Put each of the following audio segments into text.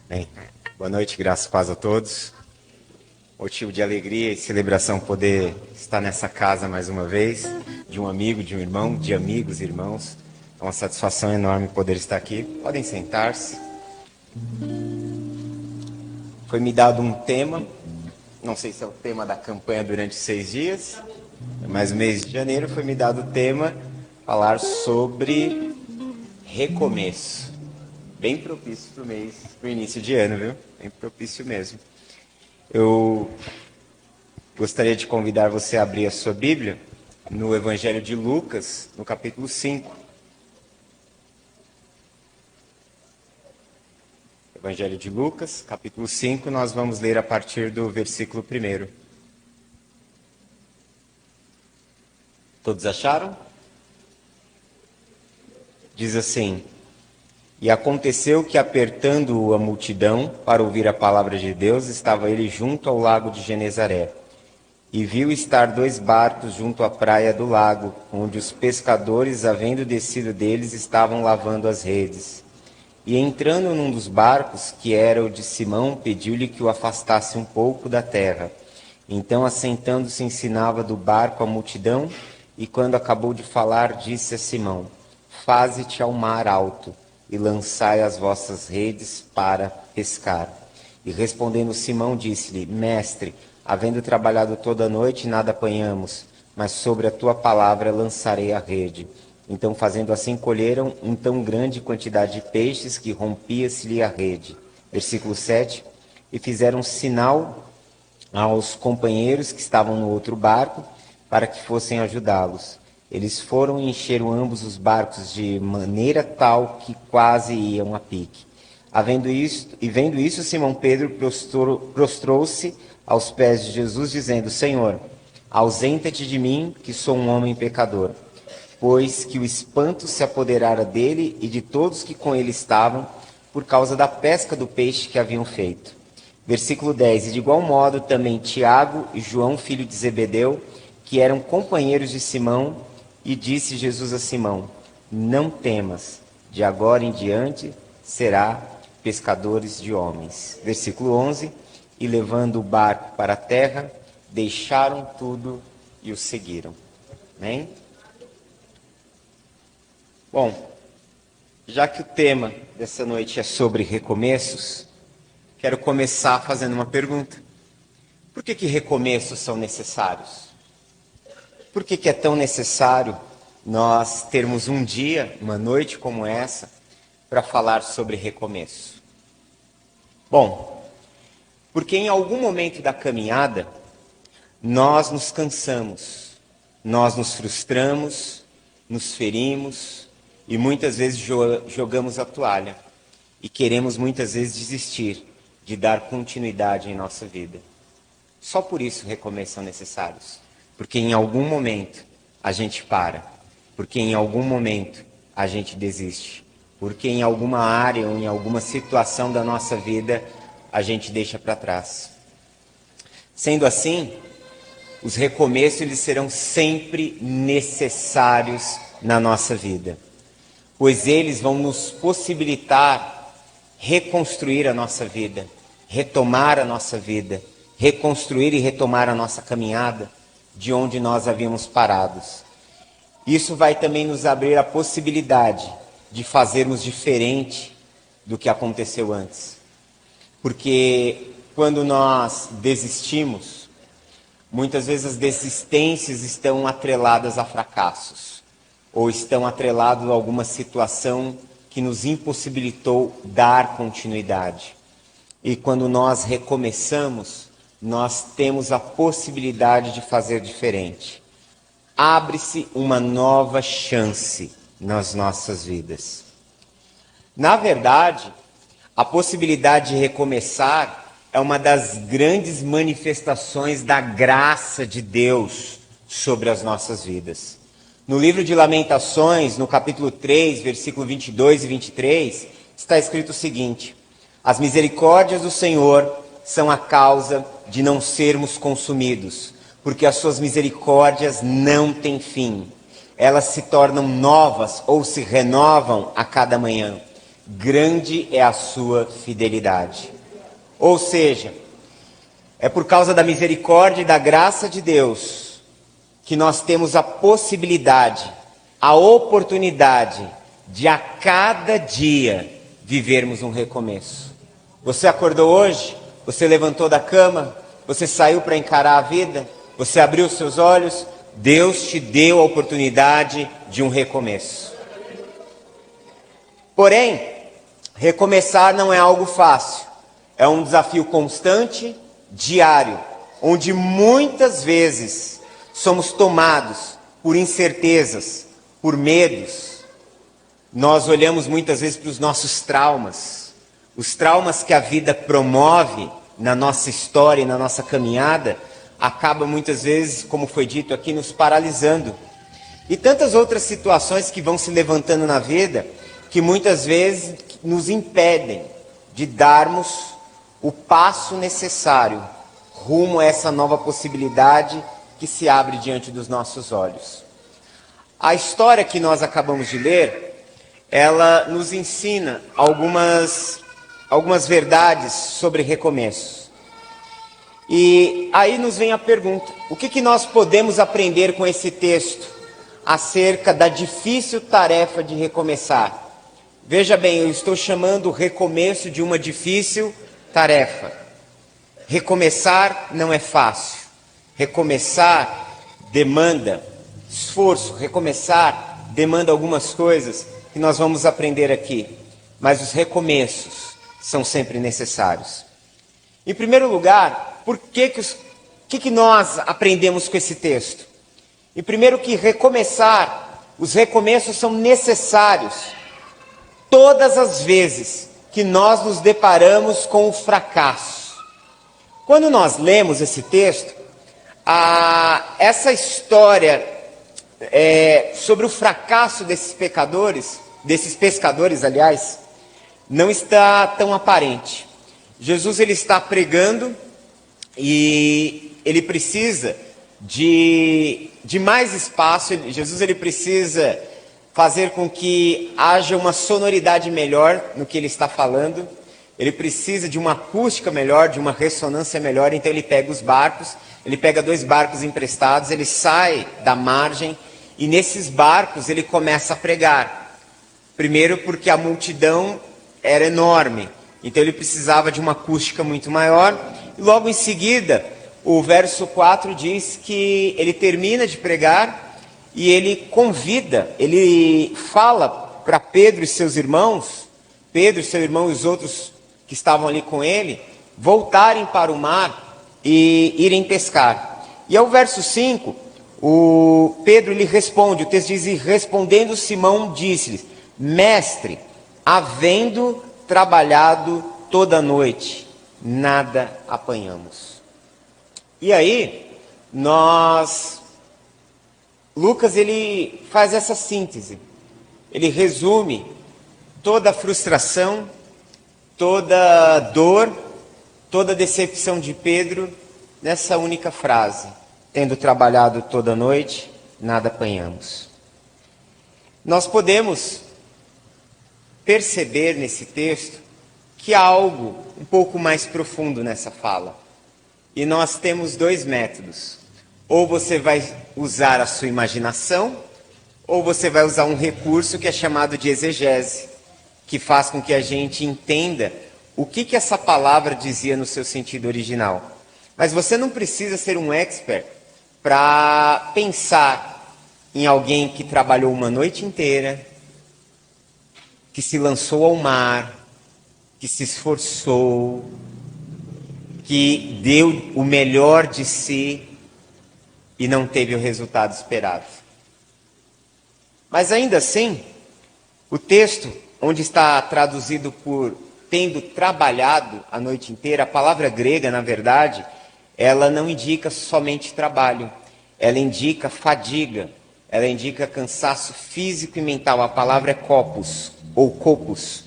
Bem, boa noite, graças e paz a todos. Motivo de alegria e celebração poder estar nessa casa mais uma vez, de um amigo, de um irmão, de amigos e irmãos. É uma satisfação enorme poder estar aqui. Podem sentar-se. Foi me dado um tema, não sei se é o tema da campanha durante 6 dias, mas no mês de janeiro foi me dado o tema falar sobre recomeço. Bem propício para o mês, para o início de ano, viu? Bem propício mesmo. Eu gostaria de convidar você a abrir a sua Bíblia no Evangelho de Lucas, no capítulo 5. Evangelho de Lucas, capítulo 5, nós vamos ler a partir do versículo 1. Todos acharam? Diz assim: E aconteceu que, apertando-o a multidão para ouvir a palavra de Deus, estava ele junto ao lago de Genezaré. E viu estar 2 barcos junto à praia do lago, onde os pescadores, havendo descido deles, estavam lavando as redes. E entrando num dos barcos, que era o de Simão, pediu-lhe que o afastasse um pouco da terra. Então, assentando-se, ensinava do barco a multidão, e quando acabou de falar, disse a Simão: Faze-te ao mar alto, e lançai as vossas redes para pescar. E respondendo Simão, disse-lhe: Mestre, havendo trabalhado toda a noite, nada apanhamos, mas sobre a tua palavra lançarei a rede. Então, fazendo assim, colheram uma tão grande quantidade de peixes que rompia-se-lhe a rede. Versículo 7. E fizeram sinal aos companheiros que estavam no outro barco, para que fossem ajudá-los. Eles foram e encheram ambos os barcos de maneira tal que quase iam a pique. Vendo isso, Simão Pedro prostrou-se aos pés de Jesus, dizendo: Senhor, ausenta-te de mim, que sou um homem pecador. Pois que o espanto se apoderara dele e de todos que com ele estavam, por causa da pesca do peixe que haviam feito. Versículo 10. E de igual modo também Tiago e João, filho de Zebedeu, que eram companheiros de Simão, e disse Jesus a Simão: Não temas, de agora em diante será pescadores de homens. Versículo 11. E levando o barco para a terra, deixaram tudo e o seguiram. Amém? Bom, já que o tema dessa noite é sobre recomeços, quero começar fazendo uma pergunta. Por que recomeços são necessários? Por que é tão necessário nós termos um dia, uma noite como essa, para falar sobre recomeço? Bom, porque em algum momento da caminhada, nós nos cansamos, nós nos frustramos, nos ferimos e muitas vezes jogamos a toalha e queremos muitas vezes desistir de dar continuidade em nossa vida. Só por isso recomeços são necessários. Porque em algum momento a gente para. Porque em algum momento a gente desiste. Porque em alguma área ou em alguma situação da nossa vida a gente deixa para trás. Sendo assim, os recomeços eles serão sempre necessários na nossa vida. Pois eles vão nos possibilitar reconstruir a nossa vida, retomar a nossa vida, reconstruir e retomar a nossa caminhada de onde nós havíamos parados. Isso vai também nos abrir a possibilidade de fazermos diferente do que aconteceu antes. Porque quando nós desistimos, muitas vezes as desistências estão atreladas a fracassos, ou estão atreladas a alguma situação que nos impossibilitou dar continuidade. E quando nós recomeçamos, nós temos a possibilidade de fazer diferente. Abre-se uma nova chance nas nossas vidas. Na verdade, a possibilidade de recomeçar é uma das grandes manifestações da graça de Deus sobre as nossas vidas. No livro de Lamentações, no capítulo 3, versículo 22 e 23, está escrito o seguinte: As misericórdias do Senhor são a causa de não sermos consumidos, porque as suas misericórdias não têm fim. Elas se tornam novas ou se renovam a cada manhã. grande é a sua fidelidade. Ou seja, é por causa da misericórdia e da graça de Deus que nós temos a possibilidade, a oportunidade de a cada dia vivermos um recomeço. Você acordou hoje, você levantou da cama, você saiu para encarar a vida, você abriu seus olhos, Deus te deu a oportunidade de um recomeço. Porém, recomeçar não é algo fácil, é um desafio constante, diário, onde muitas vezes somos tomados por incertezas, por medos. Nós olhamos muitas vezes para os nossos traumas, os traumas que a vida promove na nossa história e na nossa caminhada, acaba muitas vezes, como foi dito aqui, nos paralisando. E tantas outras situações que vão se levantando na vida, que muitas vezes nos impedem de darmos o passo necessário rumo a essa nova possibilidade que se abre diante dos nossos olhos. A história que nós acabamos de ler, ela nos ensina algumas verdades sobre recomeços. E aí nos vem a pergunta: o que nós podemos aprender com esse texto acerca da difícil tarefa de recomeçar? Veja bem, eu estou chamando o recomeço de uma difícil tarefa. Recomeçar não é fácil. Recomeçar demanda esforço. Recomeçar demanda algumas coisas que nós vamos aprender aqui. Mas os recomeços são sempre necessários. Em primeiro lugar, por que nós aprendemos com esse texto? Em primeiro, que recomeçar, os recomeços são necessários todas as vezes que nós nos deparamos com o fracasso. Quando nós lemos esse texto, essa história sobre o fracasso desses pescadores, aliás, não está tão aparente. Jesus, ele está pregando e ele precisa de mais espaço. Jesus, ele precisa fazer com que haja uma sonoridade melhor no que ele está falando. Ele precisa de uma acústica melhor, de uma ressonância melhor. Então ele pega os barcos, ele pega 2 barcos emprestados, ele sai da margem e nesses barcos ele começa a pregar. Primeiro porque a multidão era enorme, então ele precisava de uma acústica muito maior. E logo em seguida, o verso 4 diz que ele termina de pregar e ele convida, ele fala para Pedro e seus irmãos, Pedro, seu irmão e os outros que estavam ali com ele, voltarem para o mar e irem pescar. E ao verso 5, o Pedro lhe responde, o texto diz: e respondendo Simão disse-lhe: mestre, havendo trabalhado toda a noite, nada apanhamos. E aí, Lucas, ele faz essa síntese, ele resume toda a frustração, toda a dor, toda a decepção de Pedro nessa única frase: tendo trabalhado toda a noite, nada apanhamos. Nós podemos perceber nesse texto que há algo um pouco mais profundo nessa fala. E nós temos 2 métodos. Ou você vai usar a sua imaginação, ou você vai usar um recurso que é chamado de exegese, que faz com que a gente entenda o que essa palavra dizia no seu sentido original. Mas você não precisa ser um expert para pensar em alguém que trabalhou uma noite inteira, que se lançou ao mar, que se esforçou, que deu o melhor de si e não teve o resultado esperado. Mas ainda assim, o texto, onde está traduzido por tendo trabalhado a noite inteira, a palavra grega, na verdade, ela não indica somente trabalho, ela indica fadiga, ela indica cansaço físico e mental. A palavra é kopos, ou kopos.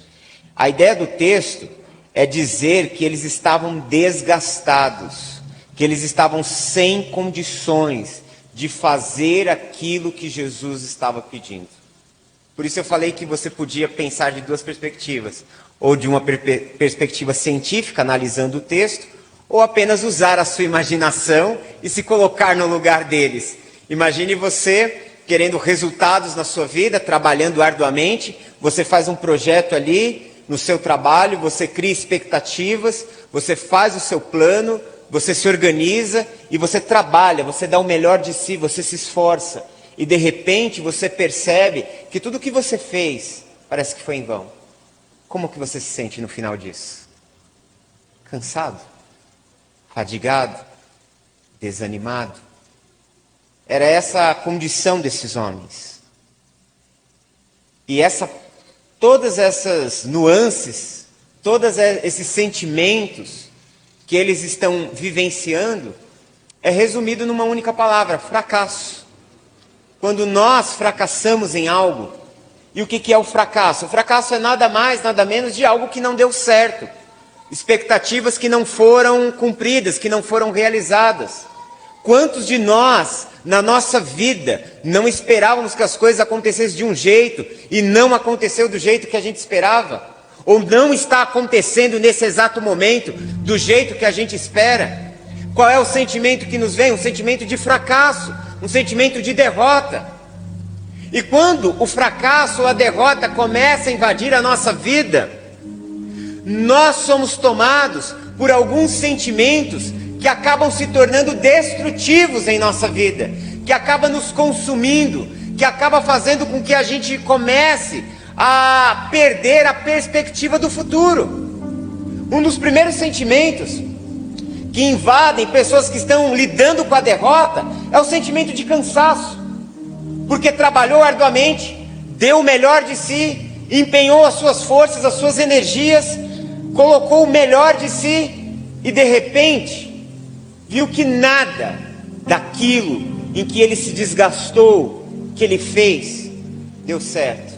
A ideia do texto é dizer que eles estavam desgastados, que eles estavam sem condições de fazer aquilo que Jesus estava pedindo. Por isso eu falei que você podia pensar de duas perspectivas. Ou de uma perspectiva científica, analisando o texto, ou apenas usar a sua imaginação e se colocar no lugar deles. Imagine você querendo resultados na sua vida, trabalhando arduamente, você faz um projeto ali no seu trabalho, você cria expectativas, você faz o seu plano, você se organiza e você trabalha, você dá o melhor de si, você se esforça. E de repente você percebe que tudo o que você fez parece que foi em vão. Como que você se sente no final disso? Cansado? Fadigado? Desanimado? Era essa a condição desses homens. E todas essas nuances, todos esses sentimentos que eles estão vivenciando, é resumido numa única palavra: fracasso. Quando nós fracassamos em algo, e o que é o fracasso? O fracasso é nada mais, nada menos de algo que não deu certo. Expectativas que não foram cumpridas, que não foram realizadas. Quantos de nós, na nossa vida, não esperávamos que as coisas acontecessem de um jeito e não aconteceu do jeito que a gente esperava? Ou não está acontecendo nesse exato momento do jeito que a gente espera? Qual é o sentimento que nos vem? Um sentimento de fracasso, um sentimento de derrota. E quando o fracasso ou a derrota começa a invadir a nossa vida, nós somos tomados por alguns sentimentos que acabam se tornando destrutivos em nossa vida, que acabam nos consumindo, que acabam fazendo com que a gente comece a perder a perspectiva do futuro. Um dos primeiros sentimentos que invadem pessoas que estão lidando com a derrota é o sentimento de cansaço. Porque trabalhou arduamente, deu o melhor de si, empenhou as suas forças, as suas energias, colocou o melhor de si e de repente viu que nada daquilo em que ele se desgastou, que ele fez, deu certo.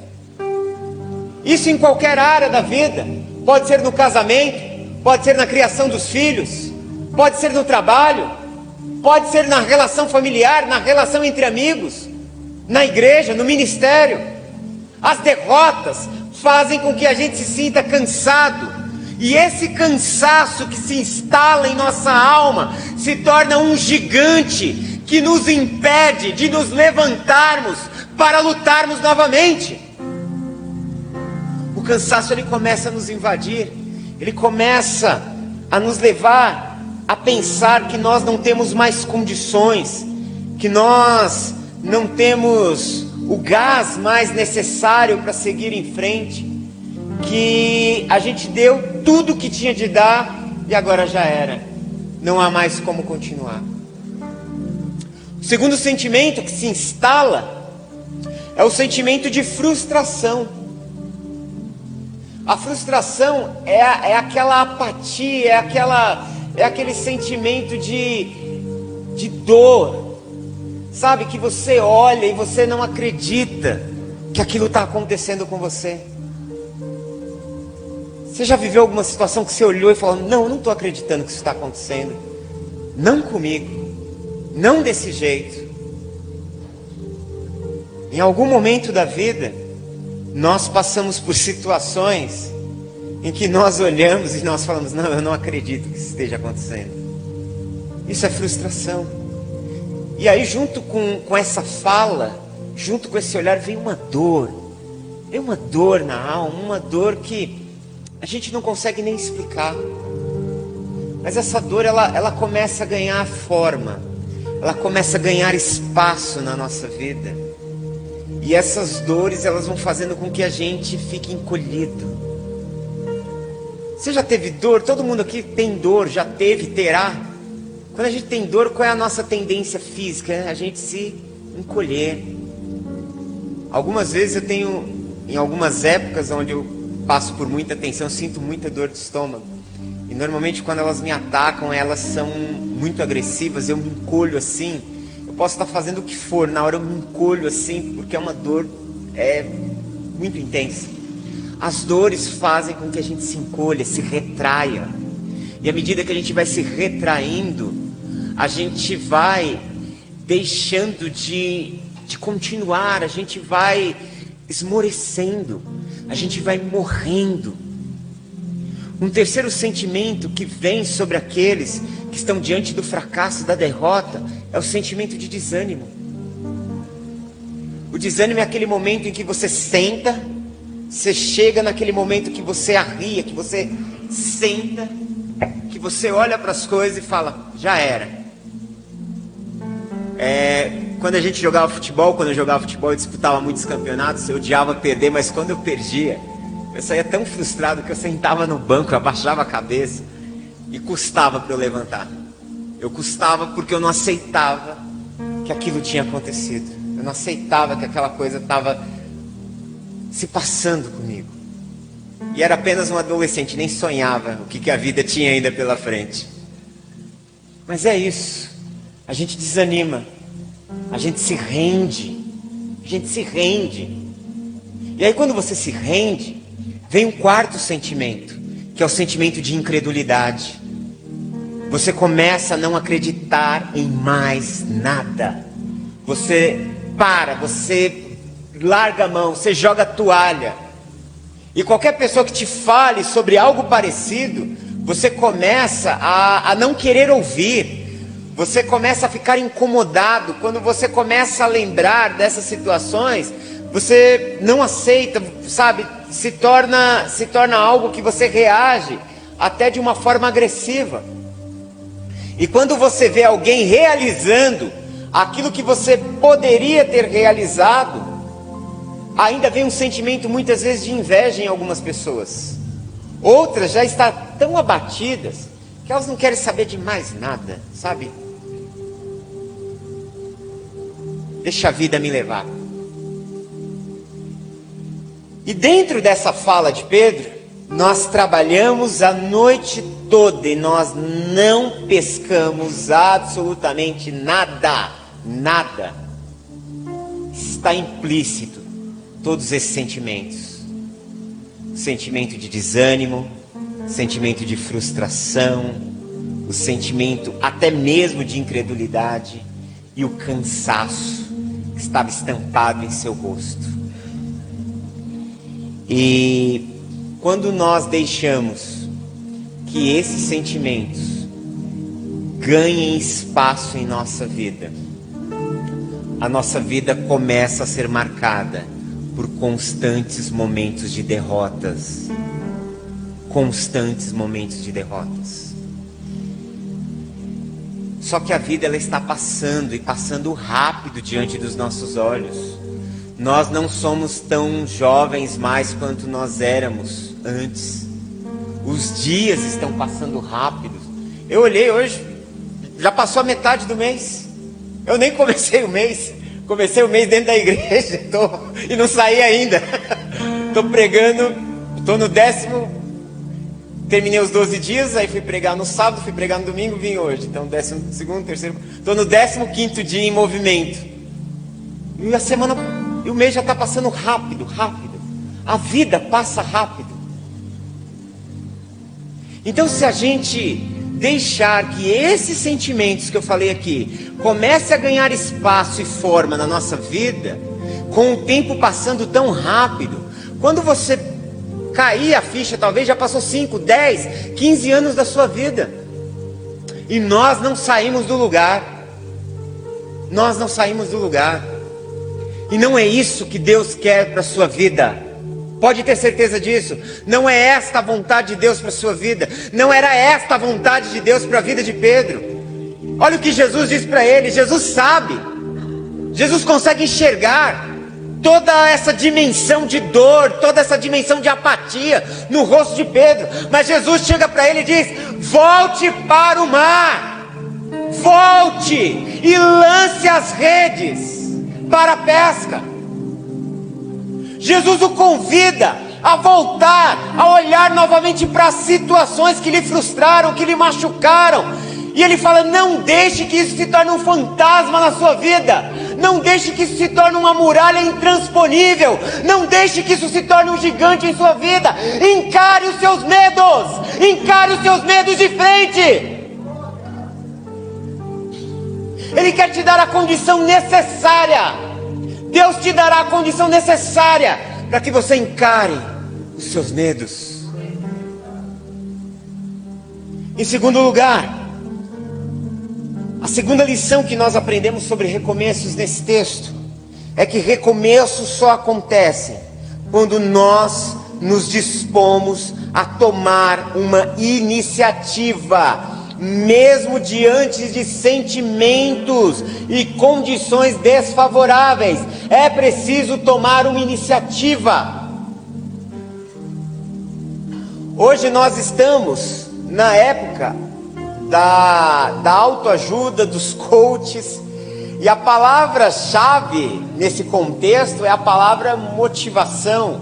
Isso em qualquer área da vida, pode ser no casamento, pode ser na criação dos filhos, pode ser no trabalho, pode ser na relação familiar, na relação entre amigos, na igreja, no ministério. As derrotas fazem com que a gente se sinta cansado. E esse cansaço que se instala em nossa alma se torna um gigante que nos impede de nos levantarmos para lutarmos novamente. O cansaço ele começa a nos invadir. Ele começa a nos levar a pensar que nós não temos mais condições, que nós não temos o gás mais necessário para seguir em frente, que a gente deu tudo o que tinha de dar e agora já era, não há mais como continuar. O segundo sentimento que se instala é o sentimento de frustração. A frustração é aquela apatia, é aquele sentimento de dor. Sabe, que você olha e você não acredita que aquilo está acontecendo com você. Você já viveu alguma situação que você olhou e falou: não, eu não estou acreditando que isso está acontecendo. Não comigo, não desse jeito. Em algum momento da vida, nós passamos por situações em que nós olhamos e nós falamos: não, eu não acredito que isso esteja acontecendo. Isso é frustração. E aí junto com essa fala, junto com esse olhar, vem uma dor na alma, uma dor que a gente não consegue nem explicar. Mas essa dor, ela começa a ganhar forma, ela começa a ganhar espaço na nossa vida. E essas dores, elas vão fazendo com que a gente fique encolhido. Você já teve dor? Todo mundo aqui tem dor, já teve, terá. Quando a gente tem dor, qual é a nossa tendência física? É a gente se encolher. Algumas vezes eu tenho, em algumas épocas onde eu passo por muita tensão, eu sinto muita dor de estômago. E normalmente quando elas me atacam, elas são muito agressivas, eu me encolho assim. Eu posso estar fazendo o que for, na hora eu me encolho assim, porque é uma dor muito intensa. As dores fazem com que a gente se encolha, se retraia. E à medida que a gente vai se retraindo, a gente vai deixando de continuar, a gente vai esmorecendo, a gente vai morrendo. Um terceiro sentimento que vem sobre aqueles que estão diante do fracasso, da derrota, é o sentimento de desânimo. O desânimo é aquele momento em que você senta, você chega naquele momento que você arria, que você senta, que você olha para as coisas e fala, já era. Quando a gente jogava futebol, eu disputava muitos campeonatos, eu odiava perder, mas quando eu perdia, eu saía tão frustrado que eu sentava no banco, eu abaixava a cabeça e custava para eu levantar. Eu custava porque eu não aceitava que aquilo tinha acontecido. Eu não aceitava que aquela coisa estava se passando comigo. E era apenas um adolescente, nem sonhava o que a vida tinha ainda pela frente. Mas é isso, a gente desanima, a gente se rende, E aí quando você se rende, vem um quarto sentimento, que é o sentimento de incredulidade. Você começa a não acreditar em mais nada. Você para, você larga a mão, você joga a toalha. E qualquer pessoa que te fale sobre algo parecido, você começa a não querer ouvir. Você começa a ficar incomodado. Quando você começa a lembrar dessas situações, você não aceita, sabe? Se torna algo que você reage até de uma forma agressiva. E quando você vê alguém realizando aquilo que você poderia ter realizado, ainda vem um sentimento muitas vezes de inveja em algumas pessoas. Outras já estão tão abatidas que elas não querem saber de mais nada, sabe? Deixa a vida me levar. E dentro dessa fala de Pedro, nós trabalhamos a noite toda e nós não pescamos absolutamente nada. Nada. Está implícito todos esses sentimentos. O sentimento de desânimo, o sentimento de frustração, o sentimento até mesmo de incredulidade e o cansaço que estava estampado em seu rosto. E quando nós deixamos que esses sentimentos ganhem espaço em nossa vida, a nossa vida começa a ser marcada por constantes momentos de derrotas. Constantes momentos de derrotas. Só que a vida ela está passando e passando rápido diante dos nossos olhos. Nós não somos tão jovens mais quanto nós éramos antes. Os dias estão passando rápido. Eu olhei hoje, já passou a metade do mês. Eu nem comecei o mês. Comecei o mês dentro da igreja e não saí ainda. Estou pregando, estou no 10º, terminei os 12 dias, aí fui pregar no sábado, fui pregar no domingo, vim hoje. Então 12º, 3º, estou no 15º dia em movimento. E a semana, e o mês já está passando rápido. A vida passa rápido. Então se a gente deixar que esses sentimentos que eu falei aqui comece a ganhar espaço e forma na nossa vida, com o tempo passando tão rápido, quando você cair a ficha, talvez já passou 5, 10, 15 anos da sua vida, e nós não saímos do lugar. E não é isso que Deus quer para a sua vida. Pode ter certeza disso. Não é esta a vontade de Deus para a sua vida. Não era esta a vontade de Deus para a vida de Pedro. Olha o que Jesus diz para ele. Jesus sabe. Jesus consegue enxergar toda essa dimensão de dor, toda essa dimensão de apatia no rosto de Pedro. Mas Jesus chega para ele e diz: volte para o mar. Volte e lance as redes para a pesca. Jesus o convida a voltar, a olhar novamente para as situações que lhe frustraram, que lhe machucaram. E ele fala: não deixe que isso se torne um fantasma na sua vida. Não deixe que isso se torne uma muralha intransponível. Não deixe que isso se torne um gigante em sua vida. Encare os seus medos. Encare os seus medos de frente. Ele quer te dar a condição necessária. Deus te dará a condição necessária para que você encare os seus medos. Em segundo lugar, a segunda lição que nós aprendemos sobre recomeços nesse texto é que recomeços só acontecem quando nós nos dispomos a tomar uma iniciativa, mesmo diante de sentimentos e condições desfavoráveis. É preciso tomar uma iniciativa. Hoje nós estamos na época da autoajuda, dos coaches, e a palavra-chave nesse contexto é a palavra motivação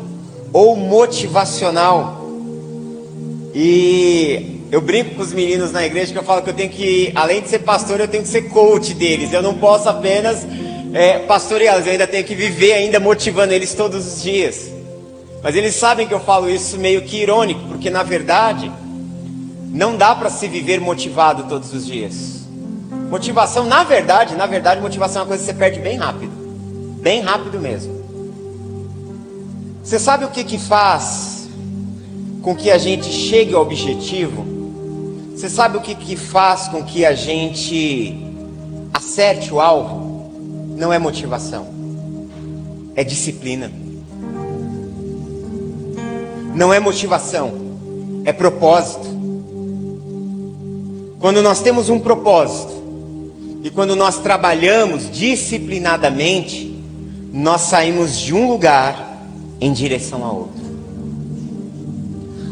ou motivacional. E eu brinco com os meninos na igreja que eu falo que eu tenho que, além de ser pastor, eu tenho que ser coach deles. Eu não posso apenas pastoreá-los, eu ainda tenho que viver ainda motivando eles todos os dias. Mas eles sabem que eu falo isso meio que irônico, porque na verdade não dá para se viver motivado todos os dias. Motivação, na verdade, motivação é uma coisa que você perde bem rápido mesmo. Você sabe o que faz com que a gente chegue ao objetivo? Você sabe o que faz com que a gente acerte o alvo? Não é motivação, é disciplina. Não é motivação, é propósito. Quando nós temos um propósito e quando nós trabalhamos disciplinadamente, nós saímos de um lugar em direção a outro.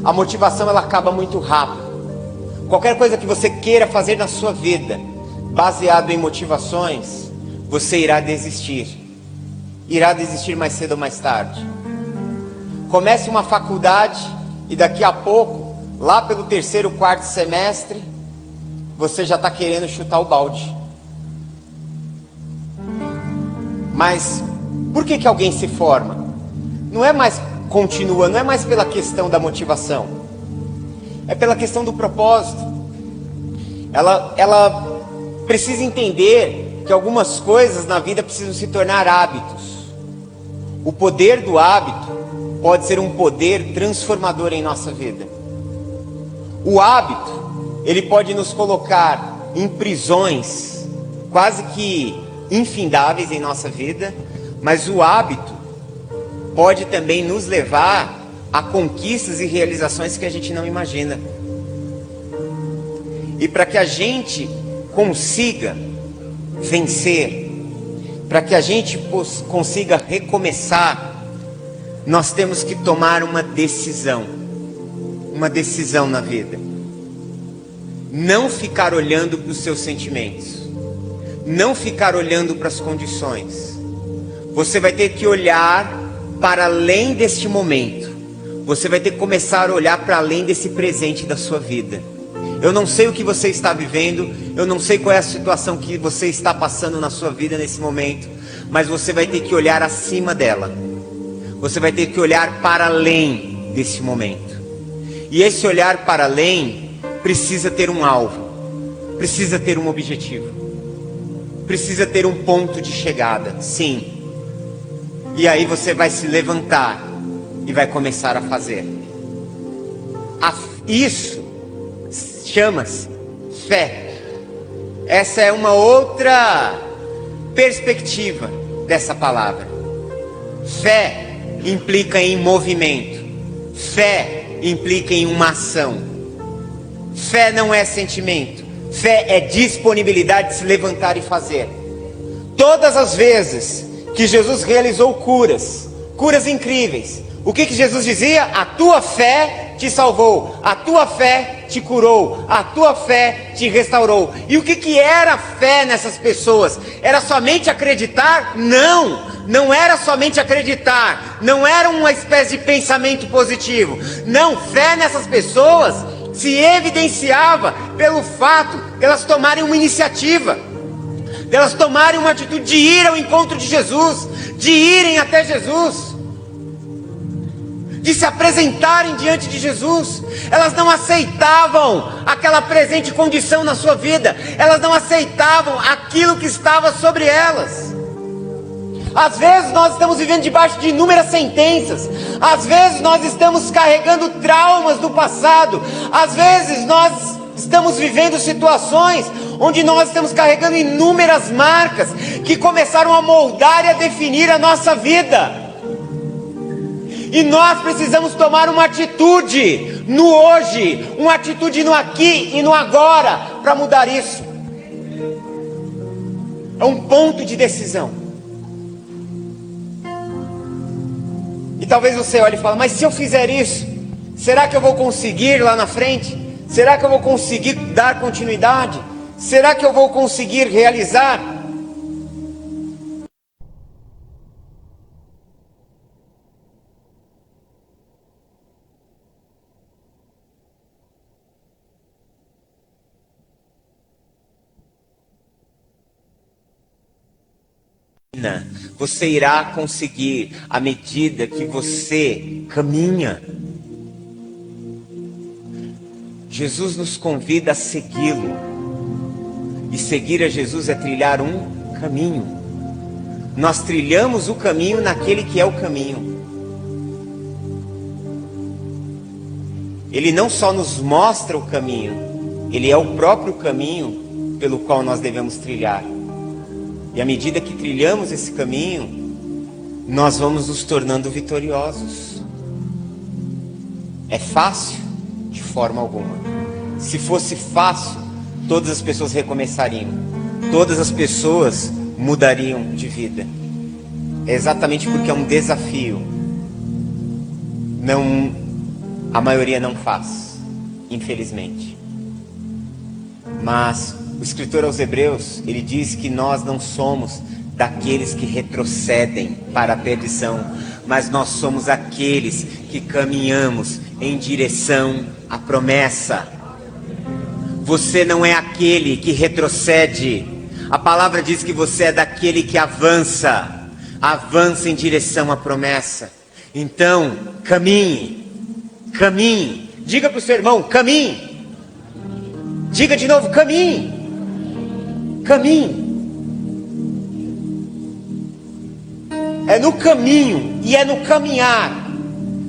A motivação, ela acaba muito rápido. Qualquer coisa que você queira fazer na sua vida, baseado em motivações, você irá desistir. Irá desistir mais cedo ou mais tarde. Comece uma faculdade e daqui a pouco, lá pelo 3º, 4º semestre, você já está querendo chutar o balde. Mas por que alguém se forma? Não é mais pela questão da motivação, é pela questão do propósito. Ela precisa entender que algumas coisas na vida precisam se tornar hábitos. O poder do hábito pode ser um poder transformador em nossa vida. O hábito, ele pode nos colocar em prisões quase que infindáveis em nossa vida, mas o hábito pode também nos levar a conquistas e realizações que a gente não imagina. E para que a gente consiga vencer, para que a gente consiga recomeçar, nós temos que tomar uma decisão na vida. Não ficar olhando para os seus sentimentos, não ficar olhando para as condições. Você vai ter que olhar para além deste momento. Você vai ter que começar a olhar para além desse presente da sua vida. Eu não sei o que você está vivendo, eu não sei qual é a situação que você está passando na sua vida nesse momento, mas você vai ter que olhar acima dela. Você vai ter que olhar para além desse momento. E esse olhar para além precisa ter um alvo, precisa ter um objetivo, precisa ter um ponto de chegada, sim. E aí você vai se levantar e vai começar a fazer. Isso chama-se fé. Essa é uma outra perspectiva dessa palavra. Fé implica em movimento. Fé implica em uma ação. Fé não é sentimento. Fé é disponibilidade de se levantar e fazer. Todas as vezes que Jesus realizou curas incríveis, o que Jesus dizia? A tua fé te salvou, a tua fé te curou, a tua fé te restaurou. E o que era fé nessas pessoas? Era somente acreditar? Não era somente acreditar, não era uma espécie de pensamento positivo. Não, fé nessas pessoas se evidenciava pelo fato de elas tomarem uma iniciativa, de elas tomarem uma atitude de ir ao encontro de Jesus, de irem até Jesus, de se apresentarem diante de Jesus. Elas não aceitavam aquela presente condição na sua vida, elas não aceitavam aquilo que estava sobre elas. Às vezes nós estamos vivendo debaixo de inúmeras sentenças. Às vezes nós estamos carregando traumas do passado. Às vezes nós estamos vivendo situações onde nós estamos carregando inúmeras marcas que começaram a moldar e a definir a nossa vida. E nós precisamos tomar uma atitude no hoje, uma atitude no aqui e no agora, para mudar isso. É um ponto de decisão. E talvez você olhe e fale, mas se eu fizer isso, será que eu vou conseguir lá na frente? Será que eu vou conseguir dar continuidade? Será que eu vou conseguir realizar? Você irá conseguir à medida que você caminha. Jesus nos convida a segui-lo. E seguir a Jesus é trilhar um caminho. Nós trilhamos o caminho naquele que é o caminho. Ele não só nos mostra o caminho, ele é o próprio caminho pelo qual nós devemos trilhar. E à medida que trilhamos esse caminho, nós vamos nos tornando vitoriosos. É fácil? De forma alguma. Se fosse fácil, todas as pessoas recomeçariam. Todas as pessoas mudariam de vida. É exatamente porque é um desafio. A maioria não faz, infelizmente. Mas o escritor aos Hebreus, ele diz que nós não somos daqueles que retrocedem para a perdição, mas nós somos aqueles que caminhamos em direção à promessa. Você não é aquele que retrocede. A palavra diz que você é daquele que avança em direção à promessa. Então, caminhe. Diga para o seu irmão, caminhe. Diga de novo, caminhe. É no caminho e é no caminhar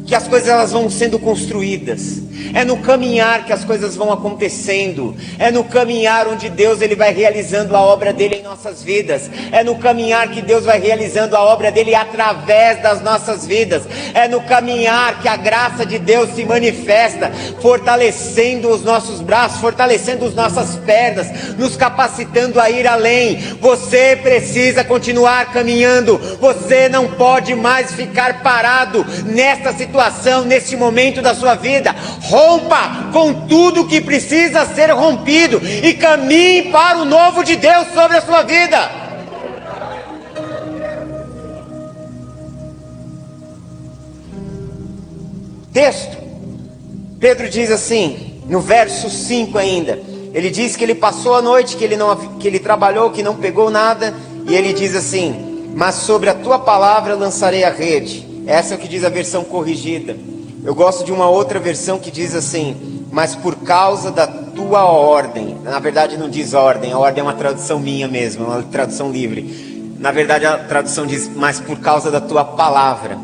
que as coisas elas vão sendo construídas. É no caminhar que as coisas vão acontecendo. É no caminhar onde Deus ele vai realizando a obra dele em nossas vidas. É no caminhar que Deus vai realizando a obra dele através das nossas vidas. É no caminhar que a graça de Deus se manifesta, fortalecendo os nossos braços, fortalecendo as nossas pernas, nos capacitando a ir além. Você precisa continuar caminhando. Você não pode mais ficar parado nesta situação, neste momento da sua vida. Rompa com tudo que precisa ser rompido e caminhe para o novo de Deus sobre a sua vida. Texto, Pedro diz assim, no verso 5 ainda, ele diz que ele passou a noite, que ele trabalhou, que não pegou nada, e ele diz assim, mas sobre a tua palavra lançarei a rede. Essa é o que diz a versão corrigida. Eu gosto de uma outra versão que diz assim, mas por causa da tua ordem. Na verdade não diz ordem, a ordem é uma tradução minha mesmo, uma tradução livre. Na verdade a tradução diz, mas por causa da tua palavra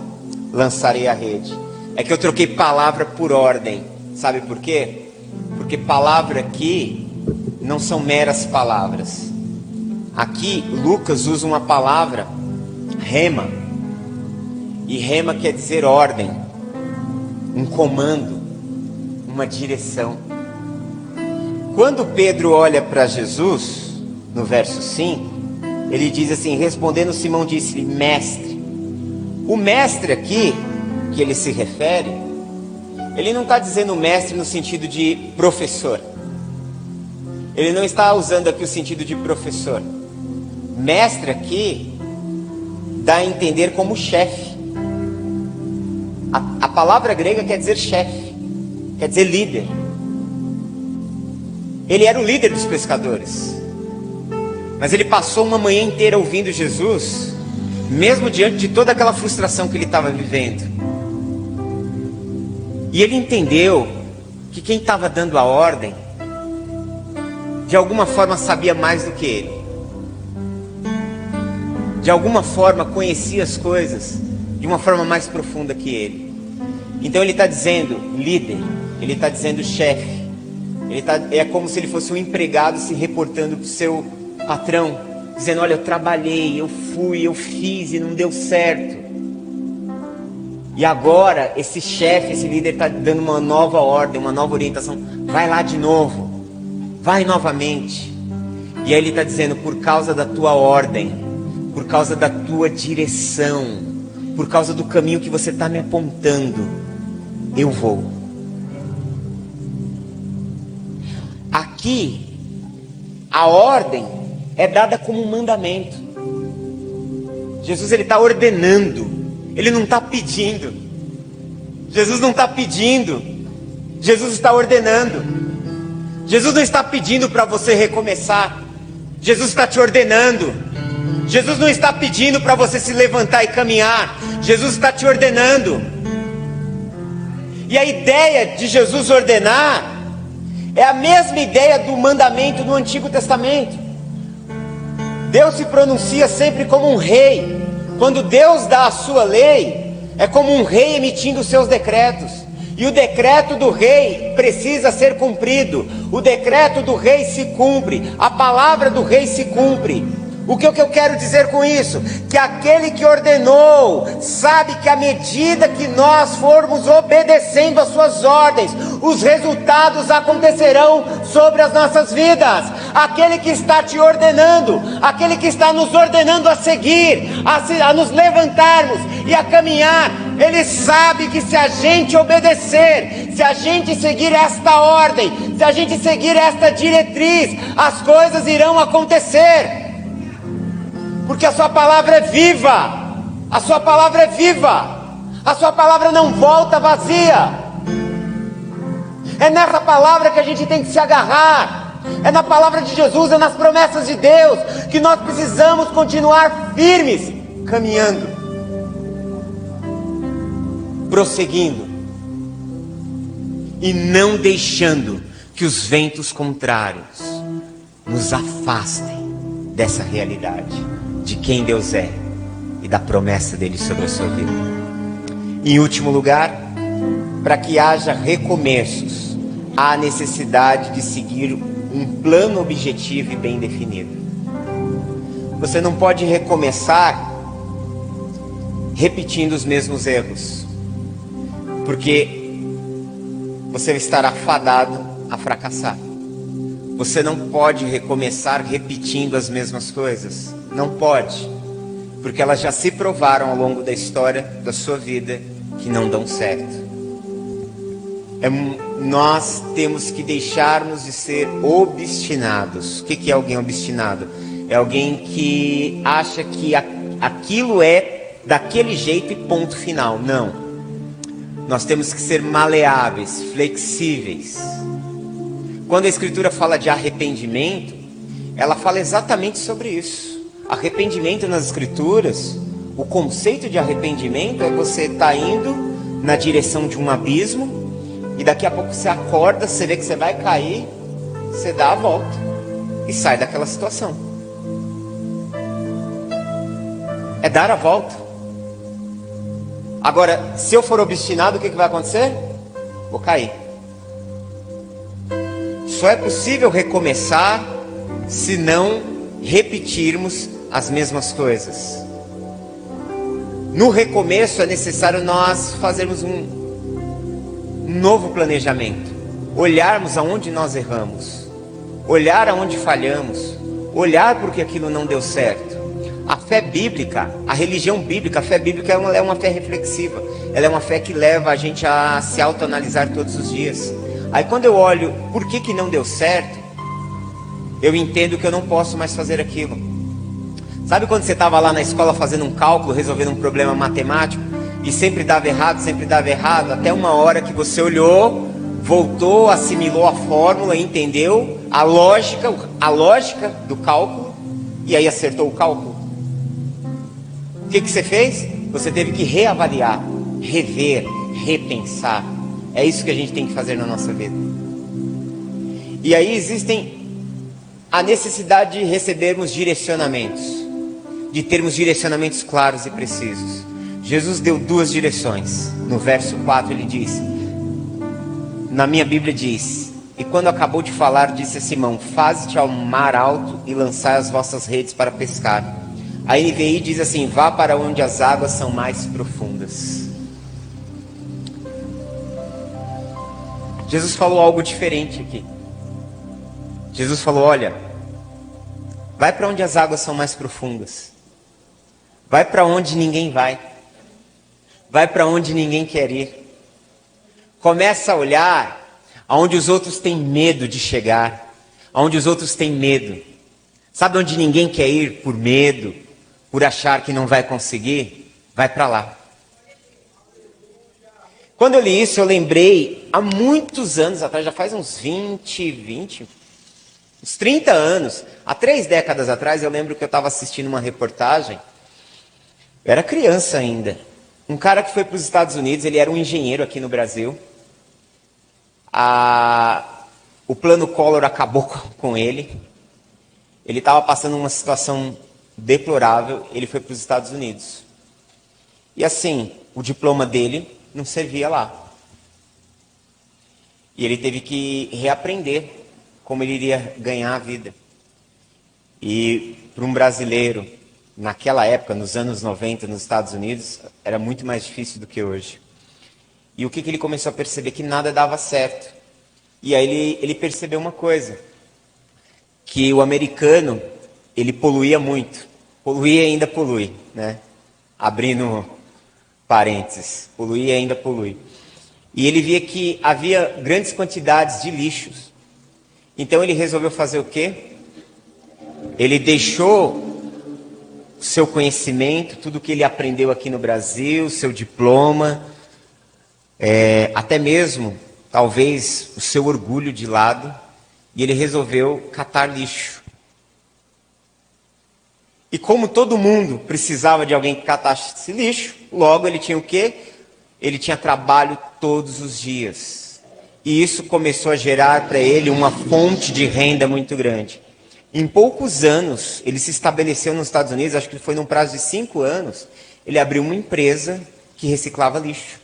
lançarei a rede. É que eu troquei palavra por ordem. Sabe por quê? Porque palavra aqui não são meras palavras. Aqui Lucas usa uma palavra, rema. E rema quer dizer ordem, um comando, uma direção. Quando Pedro olha para Jesus, no verso 5, ele diz assim, respondendo Simão disse-lhe, mestre. O mestre aqui, que ele se refere, ele não está dizendo mestre no sentido de professor. Ele não está usando aqui o sentido de professor. Mestre aqui dá a entender como chefe. A palavra grega quer dizer chefe, quer dizer líder. Ele era o líder dos pescadores, mas ele passou uma manhã inteira ouvindo Jesus, mesmo diante de toda aquela frustração que ele estava vivendo. E ele entendeu que quem estava dando a ordem, de alguma forma sabia mais do que ele. de alguma forma conhecia as coisas de uma forma mais profunda que ele. Então ele está dizendo líder, ele está dizendo chefe, é como se ele fosse um empregado se reportando para o seu patrão, dizendo: olha, eu trabalhei, eu fui, eu fiz e não deu certo. E agora esse chefe, esse líder está dando uma nova ordem, uma nova orientação: vai lá de novo, vai novamente. E aí ele está dizendo: por causa da tua ordem, por causa da tua direção, por causa do caminho que você está me apontando, eu vou. Aqui, a ordem é dada como um mandamento. Jesus, ele está ordenando, ele não está pedindo. Jesus não está pedindo, Jesus está ordenando. Jesus não está pedindo para você recomeçar, Jesus está te ordenando. Jesus não está pedindo para você se levantar e caminhar, Jesus está te ordenando. E a ideia de Jesus ordenar é a mesma ideia do mandamento no Antigo Testamento. Deus se pronuncia sempre como um rei. Quando Deus dá a sua lei, é como um rei emitindo os seus decretos. E o decreto do rei precisa ser cumprido. O decreto do rei se cumpre. A palavra do rei se cumpre. O que eu quero dizer com isso? Que aquele que ordenou sabe que à medida que nós formos obedecendo às suas ordens, os resultados acontecerão sobre as nossas vidas. Aquele que está te ordenando, aquele que está nos ordenando a seguir, a nos levantarmos e a caminhar, ele sabe que se a gente obedecer, se a gente seguir esta ordem, se a gente seguir esta diretriz, as coisas irão acontecer. Porque a sua palavra é viva, a sua palavra é viva, a sua palavra não volta vazia. É nessa palavra que a gente tem que se agarrar, é na palavra de Jesus, é nas promessas de Deus, que nós precisamos continuar firmes, caminhando, prosseguindo, e não deixando que os ventos contrários nos afastem dessa realidade de quem Deus é e da promessa dele sobre a sua vida. Em último lugar, para que haja recomeços, há necessidade de seguir um plano objetivo e bem definido. Você não pode recomeçar repetindo os mesmos erros, porque você estará fadado a fracassar. Você não pode recomeçar repetindo as mesmas coisas. Não pode, porque elas já se provaram ao longo da história da sua vida que não dão certo. Nós temos que deixarmos de ser obstinados. O que é alguém obstinado? É alguém que acha que aquilo é daquele jeito e ponto final. Não. Nós temos que ser maleáveis, flexíveis. Quando a Escritura fala de arrependimento, ela fala exatamente sobre isso. Arrependimento nas Escrituras, o conceito de arrependimento é você estar indo na direção de um abismo e daqui a pouco você acorda, você vê que você vai cair, você dá a volta e sai daquela situação. É dar a volta. Agora, se eu for obstinado, o que vai acontecer? Vou cair. Só é possível recomeçar se não repetirmos as mesmas coisas. No recomeço é necessário nós fazermos um novo planejamento, olharmos aonde nós erramos, olhar aonde falhamos, olhar porque aquilo não deu certo. A fé bíblica, a religião bíblica, a fé bíblica é uma fé reflexiva, ela é uma fé que leva a gente a se autoanalisar todos os dias. Aí quando eu olho por que não deu certo, eu entendo que eu não posso mais fazer aquilo. Sabe quando você estava lá na escola fazendo um cálculo, resolvendo um problema matemático, e sempre dava errado, até uma hora que você olhou, voltou, assimilou a fórmula, entendeu a lógica do cálculo, e aí acertou o cálculo. O que você fez? Você teve que reavaliar, rever, repensar. É isso que a gente tem que fazer na nossa vida. E aí existem a necessidade de recebermos direcionamentos. de termos direcionamentos claros e precisos. Jesus deu 2 direções. No verso 4 ele disse, na minha Bíblia diz, e quando acabou de falar, disse a Simão, faze-te ao mar alto e lançai as vossas redes para pescar. A NVI diz assim, vá para onde as águas são mais profundas. Jesus falou algo diferente aqui. Jesus falou, olha, vai para onde as águas são mais profundas. Vai para onde ninguém vai. Vai para onde ninguém quer ir. Começa a olhar aonde os outros têm medo de chegar. Aonde os outros têm medo. Sabe onde ninguém quer ir por medo, por achar que não vai conseguir? Vai para lá. Quando eu li isso, eu lembrei, há muitos anos atrás, já faz uns uns 30 anos, há 3 décadas atrás, eu lembro que eu estava assistindo uma reportagem, eu era criança ainda, um cara que foi para os Estados Unidos, ele era um engenheiro aqui no Brasil, o plano Collor acabou com ele estava passando uma situação deplorável, ele foi para os Estados Unidos. E assim, o diploma dele não servia lá. E ele teve que reaprender como ele iria ganhar a vida. E para um brasileiro, naquela época, nos anos 90, nos Estados Unidos, era muito mais difícil do que hoje. E o que ele começou a perceber? Que nada dava certo. E aí ele percebeu uma coisa, que o americano, ele poluía muito. Poluía e ainda polui, né? Abrindo parênteses, polui e ainda polui. E ele via que havia grandes quantidades de lixos. Então ele resolveu fazer o quê? Ele deixou o seu conhecimento, tudo que ele aprendeu aqui no Brasil, seu diploma, até mesmo, talvez, o seu orgulho de lado, e ele resolveu catar lixo. E como todo mundo precisava de alguém que catasse esse lixo, logo ele tinha o quê? Ele tinha trabalho todos os dias. E isso começou a gerar para ele uma fonte de renda muito grande. Em poucos anos, ele se estabeleceu nos Estados Unidos, acho que foi num prazo de 5 anos, ele abriu uma empresa que reciclava lixo.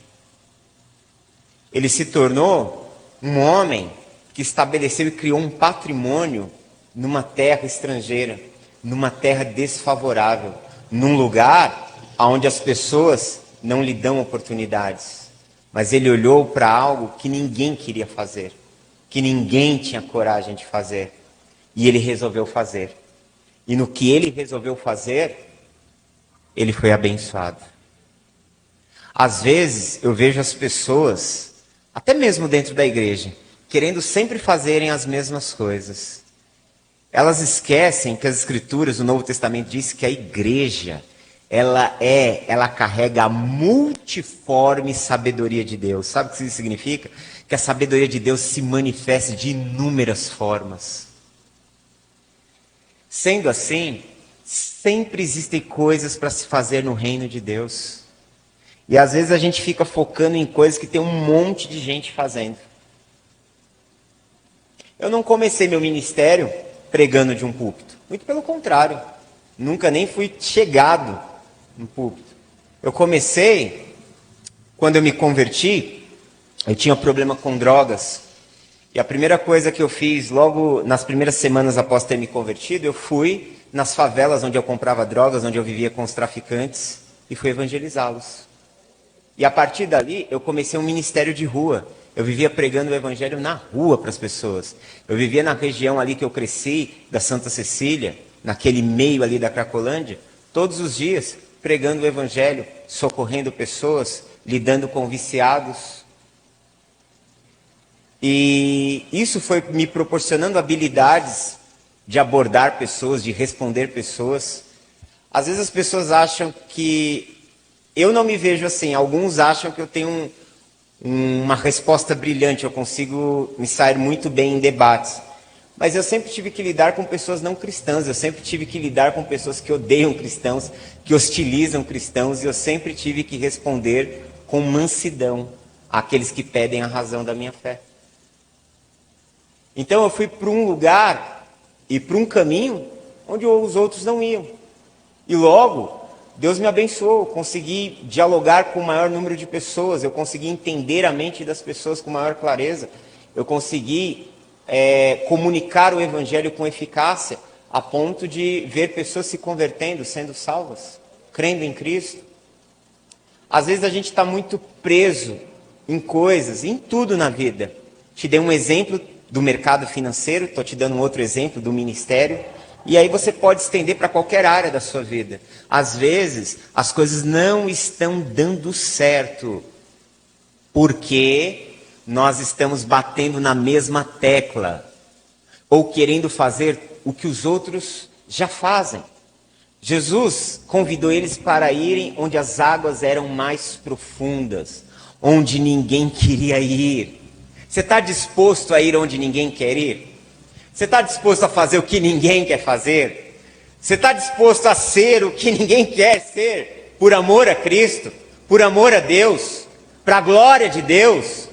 Ele se tornou um homem que estabeleceu e criou um patrimônio numa terra estrangeira, numa terra desfavorável, num lugar onde as pessoas não lhe dão oportunidades. Mas ele olhou para algo que ninguém queria fazer, que ninguém tinha coragem de fazer, e ele resolveu fazer. E no que ele resolveu fazer, ele foi abençoado. Às vezes eu vejo as pessoas, até mesmo dentro da igreja, querendo sempre fazerem as mesmas coisas. Elas esquecem que as Escrituras, o Novo Testamento diz que a igreja, ela carrega a multiforme sabedoria de Deus. Sabe o que isso significa? Que a sabedoria de Deus se manifesta de inúmeras formas. Sendo assim, sempre existem coisas para se fazer no reino de Deus. E às vezes a gente fica focando em coisas que tem um monte de gente fazendo. Eu não comecei meu ministério pregando de um púlpito. Muito pelo contrário. Nunca nem fui chegado no púlpito. Eu comecei, quando eu me converti, eu tinha problema com drogas. E a primeira coisa que eu fiz, logo nas primeiras semanas após ter me convertido, eu fui nas favelas onde eu comprava drogas, onde eu vivia com os traficantes, e fui evangelizá-los. E a partir dali, eu comecei um ministério de rua. Eu vivia pregando o evangelho na rua para as pessoas. Eu vivia na região ali que eu cresci, da Santa Cecília, naquele meio ali da Cracolândia, todos os dias pregando o evangelho, socorrendo pessoas, lidando com viciados. E isso foi me proporcionando habilidades de abordar pessoas, de responder pessoas. Às vezes as pessoas acham que eu não me vejo assim. Alguns acham que eu tenho uma resposta brilhante, eu consigo me sair muito bem em debates. Mas eu sempre tive que lidar com pessoas não cristãs, eu sempre tive que lidar com pessoas que odeiam cristãos, que hostilizam cristãos, e eu sempre tive que responder com mansidão àqueles que pedem a razão da minha fé. Então eu fui para um lugar e para um caminho onde os outros não iam. E logo, Deus me abençoou, eu consegui dialogar com o maior número de pessoas, eu consegui entender a mente das pessoas com maior clareza, eu consegui comunicar o Evangelho com eficácia, a ponto de ver pessoas se convertendo, sendo salvas, crendo em Cristo. Às vezes a gente está muito preso em coisas, em tudo na vida. Te dei um exemplo do mercado financeiro, estou te dando um outro exemplo do ministério, e aí você pode estender para qualquer área da sua vida. Às vezes as coisas não estão dando certo, porque nós estamos batendo na mesma tecla, ou querendo fazer o que os outros já fazem. Jesus convidou eles para irem onde as águas eram mais profundas, onde ninguém queria ir. Você está disposto a ir onde ninguém quer ir? Você está disposto a fazer o que ninguém quer fazer? Você está disposto a ser o que ninguém quer ser? Por amor a Cristo? Por amor a Deus? Para a glória de Deus?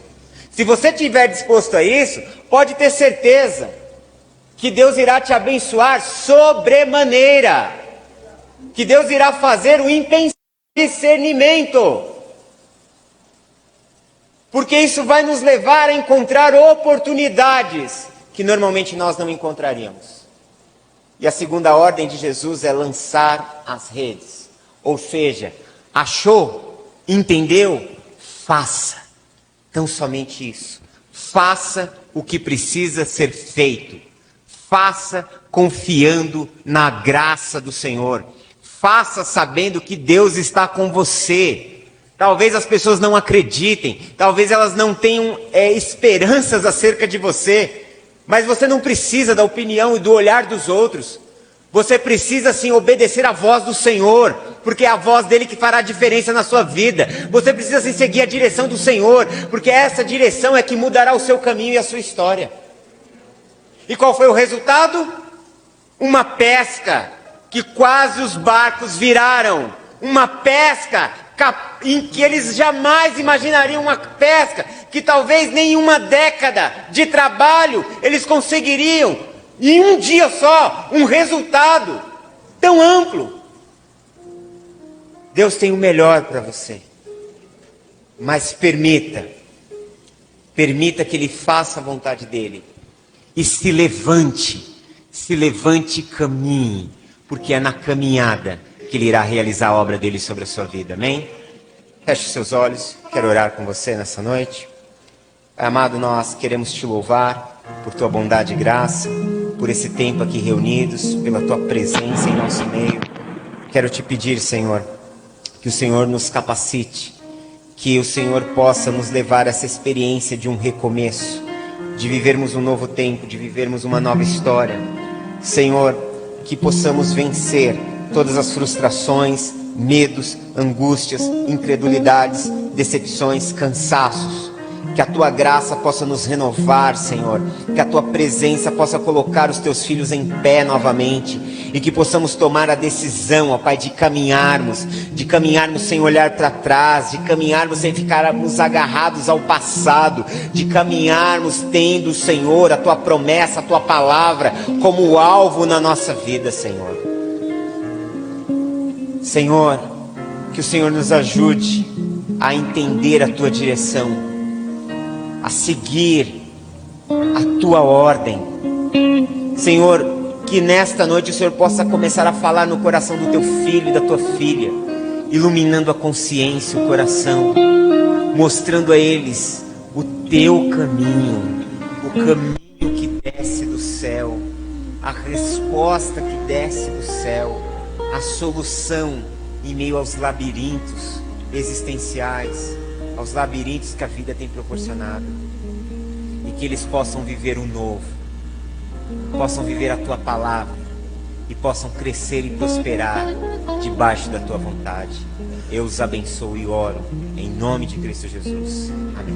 Se você estiver disposto a isso, pode ter certeza que Deus irá te abençoar sobremaneira. Que Deus irá fazer o impensável discernimento. Porque isso vai nos levar a encontrar oportunidades que normalmente nós não encontraríamos. E a segunda ordem de Jesus é lançar as redes. Ou seja, achou, entendeu, faça. Então somente isso. Faça o que precisa ser feito. Faça confiando na graça do Senhor. Faça sabendo que Deus está com você. Talvez as pessoas não acreditem, talvez elas não tenham esperanças acerca de você, mas você não precisa da opinião e do olhar dos outros. Você precisa sim obedecer à voz do Senhor, porque é a voz dele que fará a diferença na sua vida. Você precisa sim seguir a direção do Senhor, porque essa direção é que mudará o seu caminho e a sua história. E qual foi o resultado? Uma pesca que quase os barcos viraram. Uma pesca em que eles jamais imaginariam, uma pesca que talvez nem uma década de trabalho eles conseguiriam, em um dia só, um resultado tão amplo. Deus tem o melhor para você, mas permita que Ele faça a vontade dEle, e se levante e caminhe, porque é na caminhada que Ele irá realizar a obra dEle sobre a sua vida, amém? Feche os seus olhos, quero orar com você nessa noite. Pai amado, nós queremos Te louvar por Tua bondade e graça, por esse tempo aqui reunidos, pela Tua presença em nosso meio. Quero Te pedir, Senhor, que o Senhor nos capacite, que o Senhor possa nos levar a essa experiência de um recomeço, de vivermos um novo tempo, de vivermos uma nova história. Senhor, que possamos vencer todas as frustrações, medos, angústias, incredulidades, decepções, cansaços. Que a Tua graça possa nos renovar, Senhor. Que a Tua presença possa colocar os Teus filhos em pé novamente. E que possamos tomar a decisão, ó Pai, de caminharmos sem olhar para trás, de caminharmos sem ficarmos agarrados ao passado, de caminharmos tendo, Senhor, a Tua promessa, a Tua palavra como alvo na nossa vida, Senhor. Senhor, que o Senhor nos ajude a entender a Tua direção, a seguir a Tua ordem. Senhor, que nesta noite o Senhor possa começar a falar no coração do Teu filho e da Tua filha, iluminando a consciência, o coração, mostrando a eles o Teu caminho, o caminho que desce do céu, a resposta que desce do céu, a solução em meio aos labirintos existenciais, aos labirintos que a vida tem proporcionado, e que eles possam viver o novo, possam viver a Tua palavra e possam crescer e prosperar debaixo da Tua vontade. Eu os abençoo e oro em nome de Cristo Jesus. Amém.